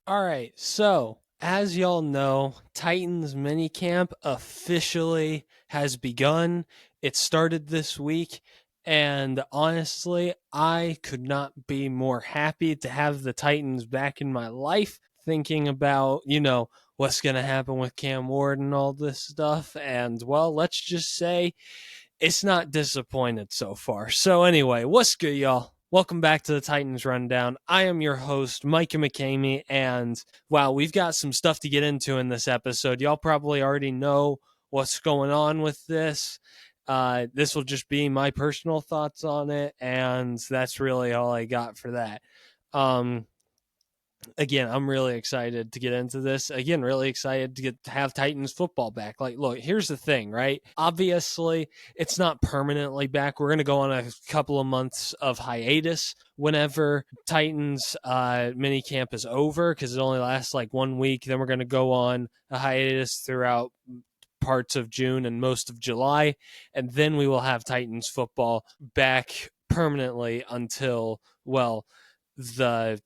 All right, so as y'all know, Titans minicamp officially has begun. It started this week, and honestly, I could not be more happy to have the Titans back in my life. Thinking about, what's going to happen with Cam Ward and all this stuff. And, well, let's just say it's not disappointed so far. So anyway, what's good, y'all? Welcome back to the Titans Rundown. I am your host, Micah McCamey, and wow, we've got some stuff to get into in this episode. Y'all probably already know what's going on with this. This will just be my personal thoughts on it, and that's really all I got for that. Again, I'm really excited to get into this. Again, really excited to have Titans football back. Like, look, here's the thing, right? Obviously, it's not permanently back. We're going to go on a couple of months of hiatus whenever Titans mini camp is over because it only lasts like 1 week. Then we're going to go on a hiatus throughout parts of June and most of July. And then we will have Titans football back permanently until, well, the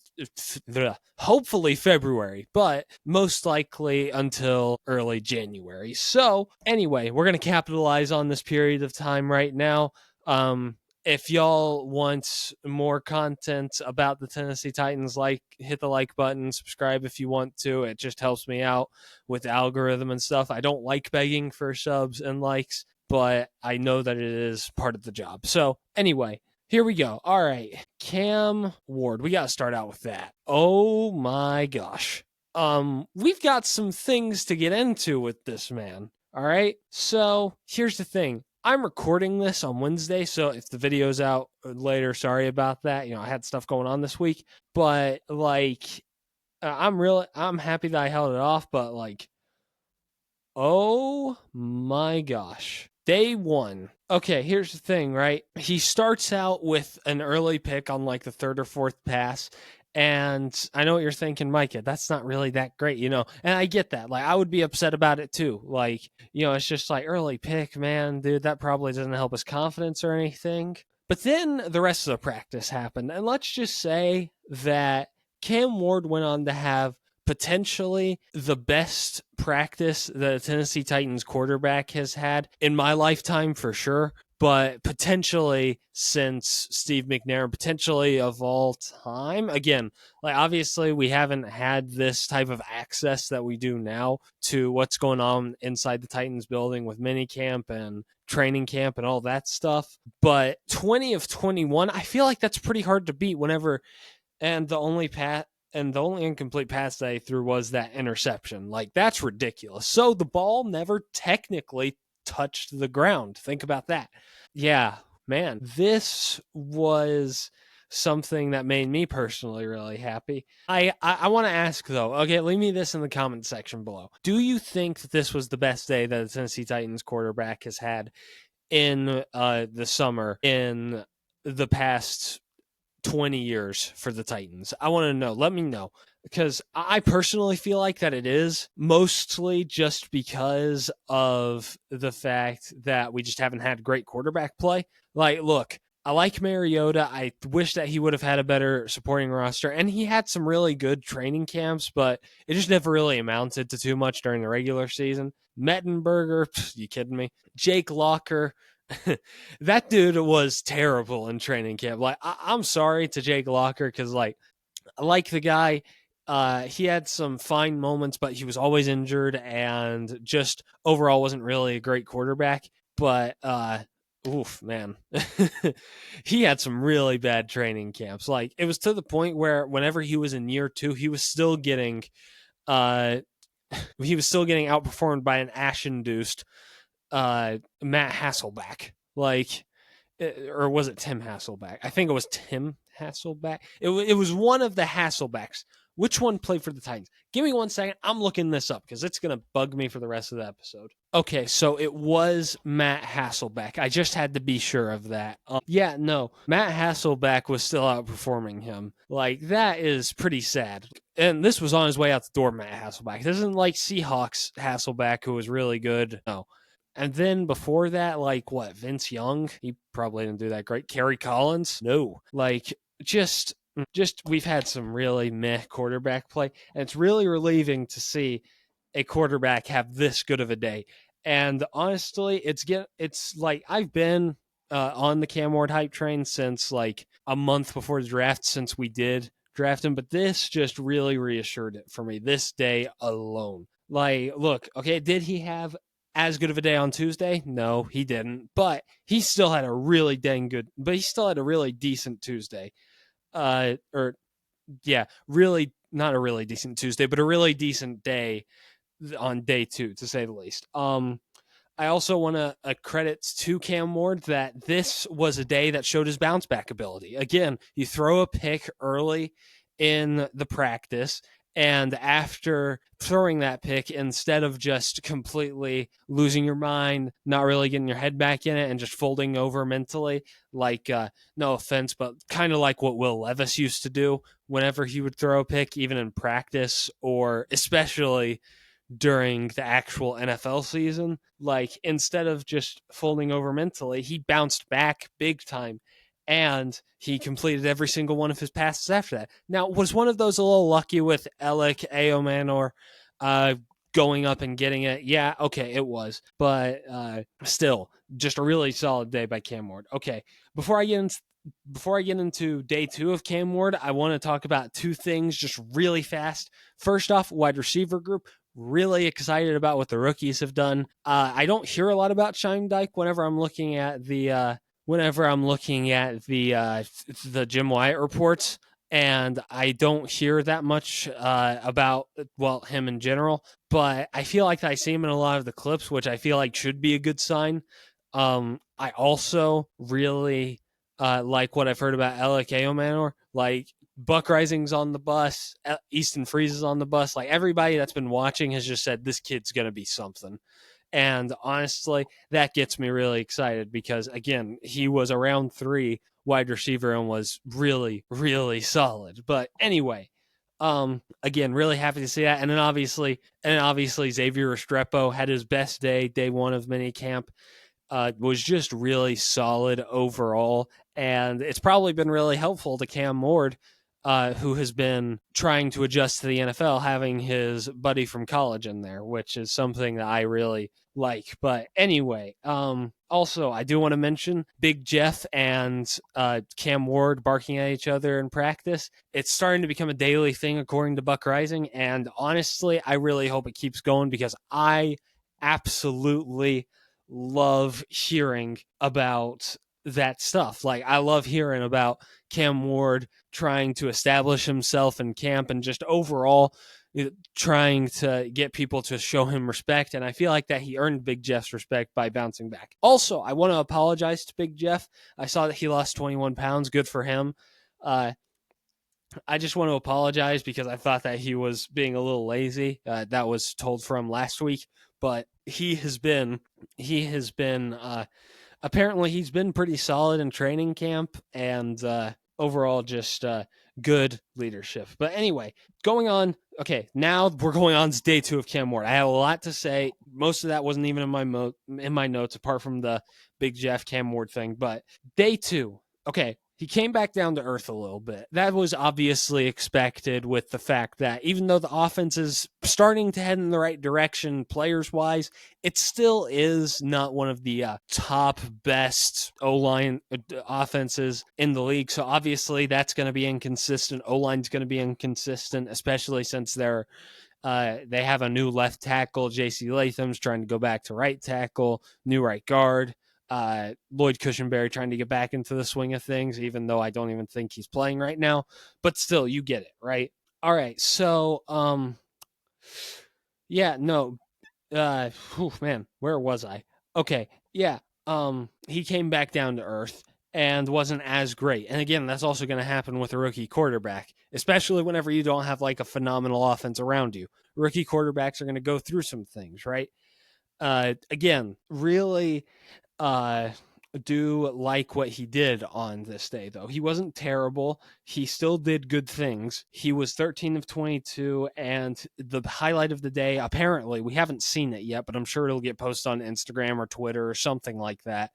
hopefully February, but most likely until early January. So anyway, we're going to capitalize on this period of time right now. If y'all want more content about the Tennessee Titans, hit the like button, subscribe if you want to. It just helps me out with the algorithm and stuff. I don't like begging for subs and likes, but I know that it is part of the job. So anyway, here we go. All right. Cam Ward. We got to start out with that. Oh my gosh. We've got some things to get into with this man. All right. So here's the thing. I'm recording this on Wednesday, so if the video's out later, sorry about that. I had stuff going on this week, but I'm happy that I held it off, but oh my gosh. Day one. Okay, here's the thing, right? He starts out with an early pick on the third or fourth pass. And I know what you're thinking, Micah. That's not really that great, And I get that. I would be upset about it too. It's just early pick, man, dude. That probably doesn't help his confidence or anything. But then the rest of the practice happened. And let's just say that Cam Ward went on to have potentially the best practice the Tennessee Titans quarterback has had in my lifetime for sure, but potentially since Steve McNair, potentially of all time. Again, obviously we haven't had this type of access that we do now to what's going on inside the Titans building with minicamp and training camp and all that stuff. But 20 of 21, I feel like that's pretty hard to beat whenever, and the only incomplete pass that he threw was that interception. That's ridiculous. So the ball never technically touched the ground. Think about that. Yeah, man, this was something that made me personally really happy. I want to ask though, okay, leave me this in the comment section below. Do you think that this was the best day that the Tennessee Titans quarterback has had in the summer in the past 20 years for the Titans? I want to know. Let me know. Because I personally feel like that it is, mostly just because of the fact that we just haven't had great quarterback play. Look, I like Mariota. I wish that he would have had a better supporting roster, and he had some really good training camps, but it just never really amounted to too much during the regular season. Mettenberger, you kidding me? Jake Locker, that dude was terrible in training camp. I'm sorry to Jake Locker because I like the guy. He had some fine moments, but he was always injured and just overall wasn't really a great quarterback. But oof, man, he had some really bad training camps. It was to the point where whenever he was in year 2, he was still getting outperformed by an ash-induced Matt Hasselback, or was it Tim Hasselback? I think it was Tim Hasselback. It was one of the Hasselbacks. Which one played for the Titans? Give me 1 second. I'm looking this up because it's going to bug me for the rest of the episode. Okay, so it was Matt Hasselback. I just had to be sure of that. Yeah, no, Matt Hasselback was still outperforming him. That is pretty sad. And this was on his way out the door, Matt Hasselback. This isn't like Seahawks Hasselback, who was really good. No. And then before that, Vince Young? He probably didn't do that great. Kerry Collins? No. Just Just we've had some really meh quarterback play, and it's really relieving to see a quarterback have this good of a day. And honestly, it's like I've been on the Cam Ward hype train since like a month before the draft, since we did draft him, but this just really reassured it for me this day alone. Like, look, okay, did he have as good of a day on Tuesday? No, he didn't, but he still had a really decent Tuesday. Or yeah, really not a really decent Tuesday, but a really decent day on day 2, to say the least. I also want to credit to Cam Ward that this was a day that showed his bounce back ability. Again, you throw a pick early in the practice, and after throwing that pick, instead of just completely losing your mind, not really getting your head back in it, and just folding over mentally, like, no offense, but kind of like what Will Levis used to do whenever he would throw a pick, even in practice, or especially during the actual NFL season. Like, instead of just folding over mentally, he bounced back big time, and he completed every single one of his passes after that. Now, was one of those a little lucky with Alec Eomanor going up and getting it? Yeah, okay, it was. But still, just a really solid day by Cam Ward. Okay, before I get into day 2 of Cam Ward, I want to talk about 2 things just really fast. First off, wide receiver group. Really excited about what the rookies have done. I don't hear a lot about Scheimdike whenever I'm looking at the the Jim Wyatt reports, and I don't hear that much about him in general. But I feel like I see him in a lot of the clips, which I feel like should be a good sign. I also really like what I've heard about Alec Eomanor. Like, Buck Rising's on the bus, Easton Freeze is on the bus. Like, everybody that's been watching has just said this kid's gonna be something. And honestly, that gets me really excited because, again, he was a round 3 wide receiver and was really, really solid. But anyway, again, really happy to see that. And then obviously Xavier Restrepo had his best day 1 of minicamp. Was just really solid overall. And it's probably been really helpful to Cam Ward, who has been trying to adjust to the NFL, having his buddy from college in there, which is something that I really like. But anyway, also, I do want to mention Big Jeff and Cam Ward barking at each other in practice. It's starting to become a daily thing, according to Buck Rising. And honestly, I really hope it keeps going because I absolutely love hearing about that stuff. Like, I love hearing about Cam Ward trying to establish himself in camp and just overall trying to get people to show him respect. And I feel like that he earned Big Jeff's respect by bouncing back. Also, I want to apologize to Big Jeff. I saw that he lost 21 pounds. Good for him. I just want to apologize because I thought that he was being a little lazy. That was told from last week, but he has been apparently he's been pretty solid in training camp, and overall just good leadership. But anyway, going on. Okay, now we're going on to day 2 of Cam Ward. I had a lot to say. Most of that wasn't even in my notes, apart from the Big Jeff Cam Ward thing. But day 2. Okay, he came back down to earth a little bit. That was obviously expected with the fact that even though the offense is starting to head in the right direction players wise, it still is not one of the top best O-line offenses in the league. So obviously that's going to be inconsistent. O-line's going to be inconsistent, especially since they have a new left tackle. J.C. Latham's trying to go back to right tackle, new right guard. Lloyd Cushenberry trying to get back into the swing of things, even though I don't even think he's playing right now. But still, you get it, right? All right, so yeah, no, man, where was I? Okay, yeah, he came back down to earth and wasn't as great. And again, that's also going to happen with a rookie quarterback, especially whenever you don't have like a phenomenal offense around you. Rookie quarterbacks are going to go through some things, right? Again, really do like what he did on this day, though. He wasn't terrible. He still did good things. He was 13 of 22, and the highlight of the day, apparently, we haven't seen it yet, but I'm sure it'll get posted on Instagram or Twitter or something like that.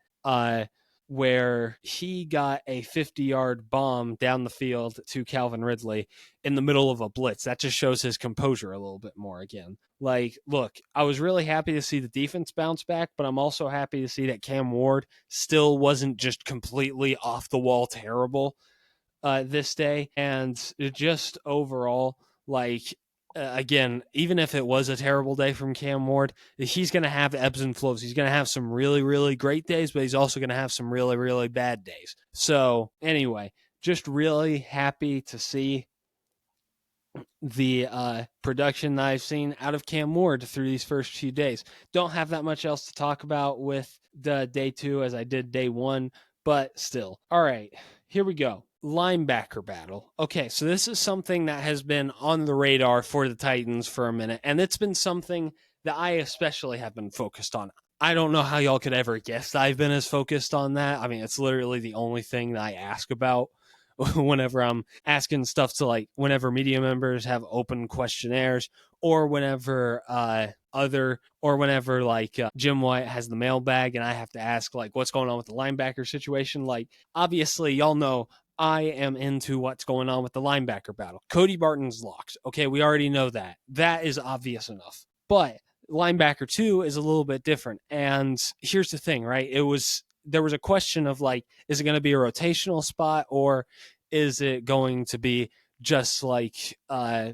where he got a 50-yard bomb down the field to Calvin Ridley in the middle of a blitz. That just shows his composure a little bit more again. Like, look, I was really happy to see the defense bounce back, but I'm also happy to see that Cam Ward still wasn't just completely off the wall terrible this day. And just overall, like, again, even if it was a terrible day from Cam Ward, he's going to have ebbs and flows. He's going to have some really, really great days, but he's also going to have some really, really bad days. So anyway, just really happy to see the production that I've seen out of Cam Ward through these first few days. Don't have that much else to talk about with the day 2 as I did day 1, but still. All right, here we go. Linebacker battle. Okay, so this is something that has been on the radar for the Titans for a minute, and it's been something that I especially have been focused on. I don't know how y'all could ever guess I've been as focused on that. I mean, it's literally the only thing that I ask about whenever I'm asking stuff to, like, whenever media members have open questionnaires, or whenever Jim White has the mailbag and I have to ask, like, what's going on with the linebacker situation. Like, obviously y'all know I am into what's going on with the linebacker battle. Cody Barton's locked. Okay, we already know that. That is obvious enough. But linebacker 2 is a little bit different. And here's the thing, right? There was a question of, like, is it going to be a rotational spot, or is it going to be just like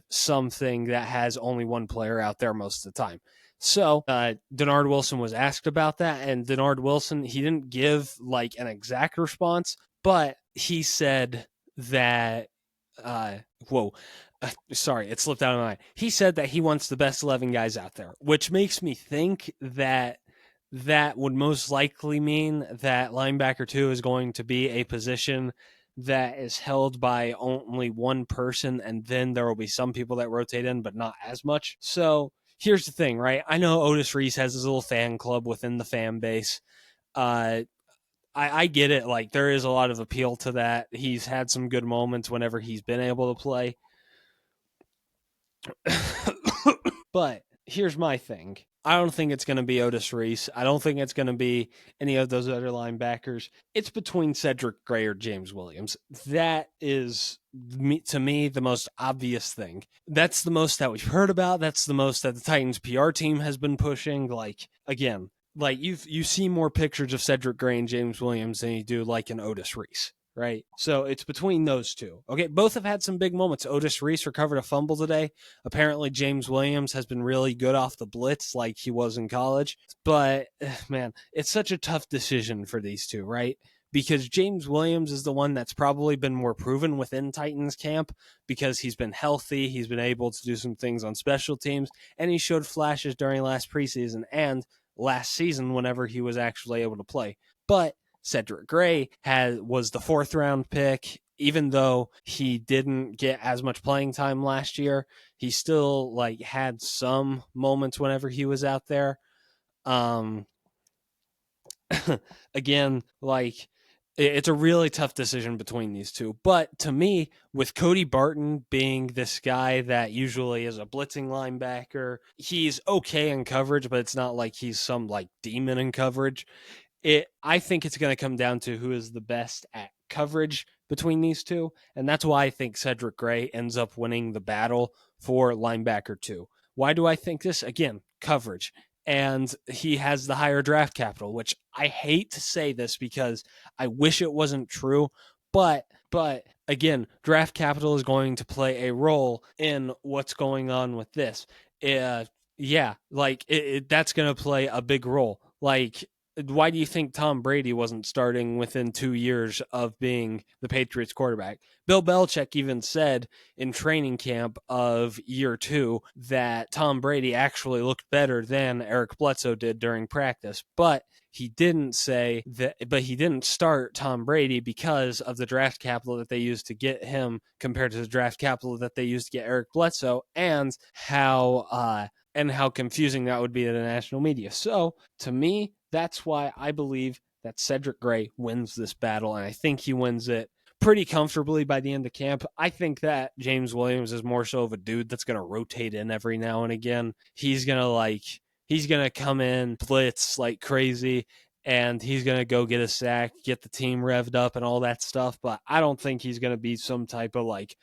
something that has only one player out there most of the time? So Denard Wilson was asked about that, and Denard Wilson, he didn't give like an exact response, but he said that sorry, it slipped out of my mind. He said that he wants the best 11 guys out there, which makes me think that would most likely mean that linebacker 2 is going to be a position that is held by only one person, and then there will be some people that rotate in, but not as much. So here's the thing, right? I know Otis Reese has his little fan club within the fan base. I get it. Like, there is a lot of appeal to that. He's had some good moments whenever he's been able to play. But here's my thing. I don't think it's going to be Otis Reese. I don't think it's going to be any of those other linebackers. It's between Cedric Gray or James Williams. That is, to me, the most obvious thing. That's the most that we've heard about. That's the most that the Titans PR team has been pushing. Like, again, like you see more pictures of Cedric Gray and James Williams than you do like an Otis Reese. Right? So it's between those two. Okay, both have had some big moments. Otis Reese recovered a fumble today. Apparently, James Williams has been really good off the blitz like he was in college. But, man, it's such a tough decision for these two, right? Because James Williams is the one that's probably been more proven within Titans camp because he's been healthy, he's been able to do some things on special teams, and he showed flashes during last preseason and last season whenever he was actually able to play. But Cedric Gray was the 4th round pick. Even though he didn't get as much playing time last year, he still like had some moments whenever he was out there. Again, like, it's a really tough decision between these two. But to me, with Cody Barton being this guy that usually is a blitzing linebacker, he's okay in coverage, but it's not like he's some like demon in coverage. I think it's going to come down to who is the best at coverage between these two, and that's why I think Cedric Gray ends up winning the battle for linebacker 2. Why do I think this? Again, coverage. And he has the higher draft capital, which I hate to say this because I wish it wasn't true, but again, draft capital is going to play a role in what's going on with this. That's going to play a big role. Like, why do you think Tom Brady wasn't starting within 2 years of being the Patriots quarterback? Bill Belichick even said in training camp of year 2 that Tom Brady actually looked better than Eric Bledsoe did during practice, but he didn't start Tom Brady because of the draft capital that they used to get him compared to the draft capital that they used to get Eric Bledsoe, and how confusing that would be to the national media. So, to me, that's why I believe that Cedric Gray wins this battle, and I think he wins it pretty comfortably by the end of camp. I think that James Williams is more so of a dude that's going to rotate in every now and again. He's going to come in, blitz like crazy, and he's going to go get a sack, get the team revved up and all that stuff. But I don't think he's going to be some type of like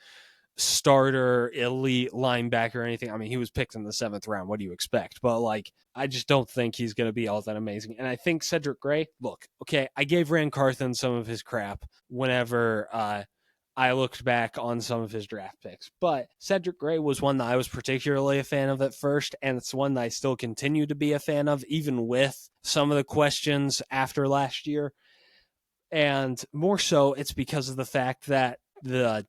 starter elite linebacker or anything. I mean, he was picked in the 7th round. What do you expect? But like, I just don't think he's going to be all that amazing. And I think Cedric Gray, look, okay, I gave Rand Carthen some of his crap whenever I looked back on some of his draft picks, but Cedric Gray was one that I was particularly a fan of at first, and it's one that I still continue to be a fan of, even with some of the questions after last year. And more so, it's because of the fact that the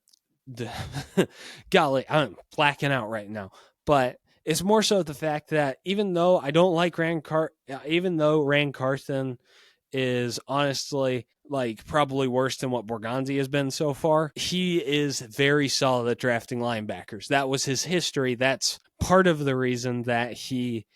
golly, I'm blacking out right now, but it's more so the fact that even though I don't like even though Rand Carthen is honestly like probably worse than what Borgonzi has been so far, he is very solid at drafting linebackers. That was his history. That's part of the reason that he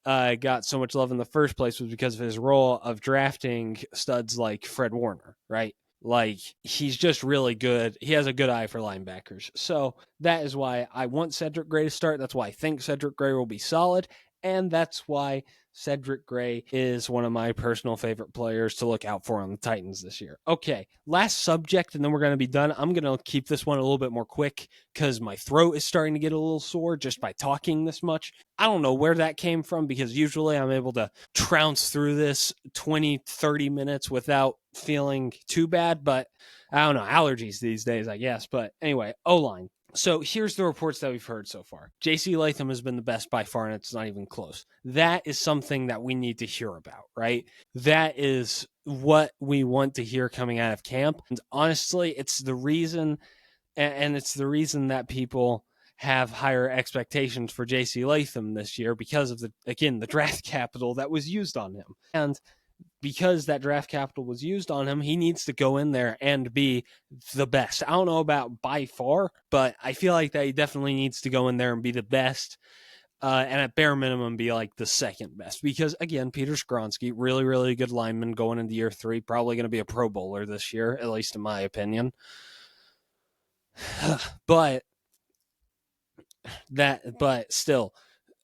got so much love in the first place, was because of his role of drafting studs like Fred Warner, right? Like, he's just really good. He has a good eye for linebackers. So that is why I want Cedric Gray to start. That's why I think Cedric Gray will be solid. And that's why Cedric Gray is one of my personal favorite players to look out for on the Titans this year. Okay, last subject, and then we're going to be done. I'm going to keep this one a little bit more quick because my throat is starting to get a little sore just by talking this much. I don't know where that came from, because usually I'm able to trounce through this 20, 30 minutes without feeling too bad, but I don't know, allergies these days, I guess. But anyway, O-line. So here's the reports that we've heard so far. J.C. Latham has been the best by far, and it's not even close. That is something that we need to hear about, right? That is what we want to hear coming out of camp. And honestly, it's the reason, and it's the reason that people have higher expectations for J.C. Latham this year, because of the draft capital that was used on him. And because that draft capital was used on him, he needs to go in there and be the best. I don't know about by far, but I feel like that he definitely needs to go in there and be the best. And at bare minimum, be like the second best. Because again, Peter Skoronski, really, really good lineman going into year 3, probably going to be a Pro Bowler this year, at least in my opinion. But still,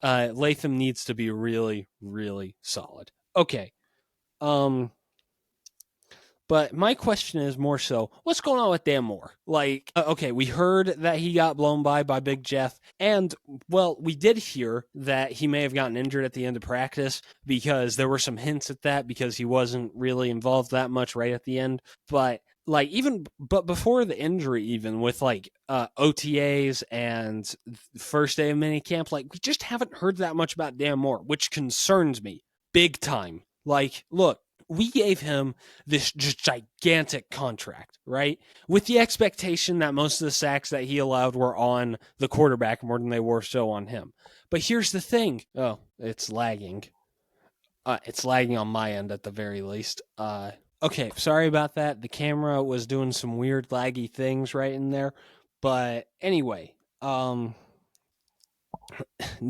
Latham needs to be really, really solid. Okay. But my question is more so, what's going on with Dan Moore? Like, okay, we heard that he got blown by Big Jeff, and, well, we did hear that he may have gotten injured at the end of practice, because there were some hints at that, because he wasn't really involved that much right at the end. But before the injury, even with like OTAs and first day of minicamp, like, we just haven't heard that much about Dan Moore, which concerns me big time. Like, look, we gave him this just gigantic contract, right? With the expectation that most of the sacks that he allowed were on the quarterback more than they were so on him. But here's the thing. Oh, it's lagging. It's lagging on my end at the very least. Okay, sorry about that. The camera was doing some weird laggy things right in there. But anyway,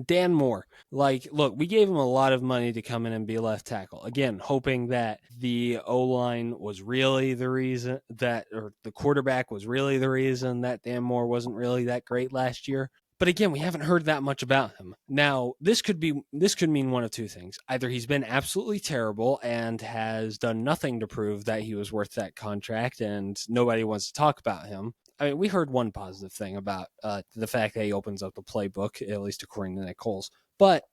Dan Moore, like, look, we gave him a lot of money to come in and be left tackle. Again, hoping that the O-line was really the reason that, or the quarterback was really the reason that Dan Moore wasn't really that great last year. But again, we haven't heard that much about him. Now, this could mean one of two things. Either he's been absolutely terrible and has done nothing to prove that he was worth that contract, and nobody wants to talk about him. I mean, we heard one positive thing about the fact that he opens up the playbook, at least according to Nick Coles. But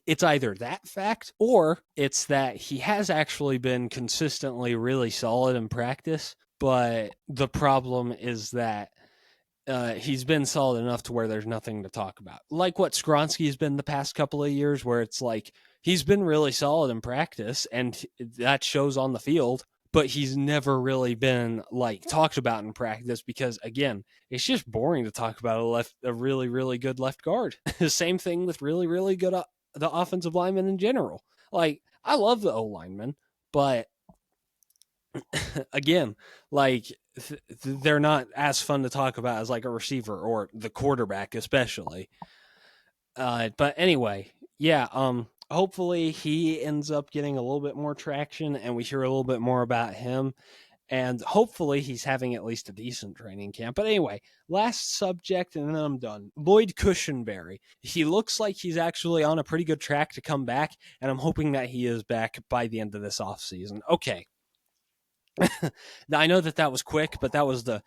it's either that fact, or it's that he has actually been consistently really solid in practice. But the problem is that he's been solid enough to where there's nothing to talk about. Like what Skoronski has been the past couple of years, where it's like he's been really solid in practice, and that shows on the field, but he's never really been like talked about in practice, because again, it's just boring to talk about a really, really good left guard. Same thing with really, really good the offensive linemen in general. Like, I love the O linemen, but again, like, they're not as fun to talk about as like a receiver or the quarterback, especially. But anyway, yeah. Hopefully he ends up getting a little bit more traction, and we hear a little bit more about him. And hopefully he's having at least a decent training camp. But anyway, last subject, and then I'm done. Boyd Cushenberry. He looks like he's actually on a pretty good track to come back, and I'm hoping that he is back by the end of this offseason. Okay. Now, I know that was quick, but that was the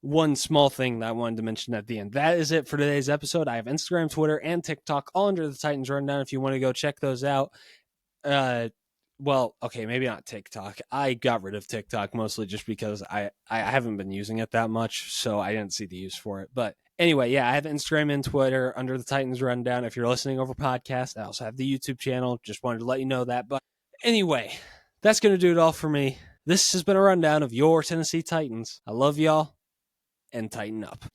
one small thing that I wanted to mention at the end. That is it for today's episode. I have Instagram, Twitter, and TikTok all under the Titans Rundown if you want to go check those out. Well, okay, maybe not TikTok. I got rid of TikTok mostly just because I haven't been using it that much, so I didn't see the use for it. But anyway, yeah, I have Instagram and Twitter under the Titans Rundown. If you're listening over podcast, I also have the YouTube channel. Just wanted to let you know that. But anyway, that's going to do it all for me. This has been a rundown of your Tennessee Titans. I love y'all, and tighten up.